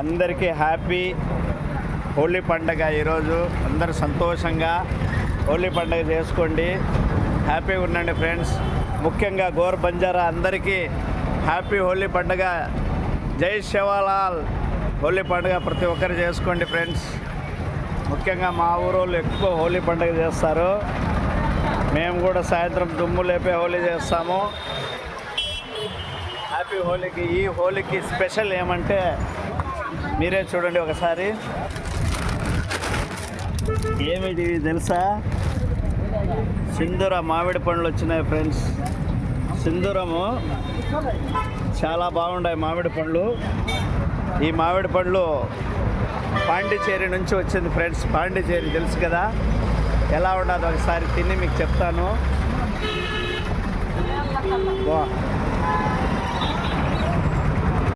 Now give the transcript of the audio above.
అందరికీ హ్యాపీ హోలీ పండగ. ఈరోజు అందరూ సంతోషంగా హోలీ పండగ చేసుకోండి, హ్యాపీగా ఉండండి ఫ్రెండ్స్. ముఖ్యంగా గోర్ బంజారా అందరికీ హ్యాపీ హోలీ పండగ. జై శివలాల్. హోలీ పండుగ ప్రతి ఒక్కరు చేసుకోండి ఫ్రెండ్స్. ముఖ్యంగా మా ఊరోళ్ళు ఎక్కువ హోలీ పండుగ చేస్తారు. మేము కూడా సాయంత్రం దుమ్ము లేపే హోలీ చేస్తాము. హ్యాపీ హోలీకి. ఈ హోలీకి స్పెషల్ ఏమంటే మీరే చూడండి ఒకసారి. ఏమిటి తెలుసా? సింధూర మామిడి పండ్లు వచ్చినాయి ఫ్రెండ్స్. సింధూరము చాలా బాగున్నాయి మామిడి పండ్లు. ఈ మామిడి పండ్లు పాండిచేరి నుంచి వచ్చింది ఫ్రెండ్స్. పాండిచేరి తెలుసు కదా, ఎలా ఉండదు ఒకసారి తిని మీకు చెప్తాను.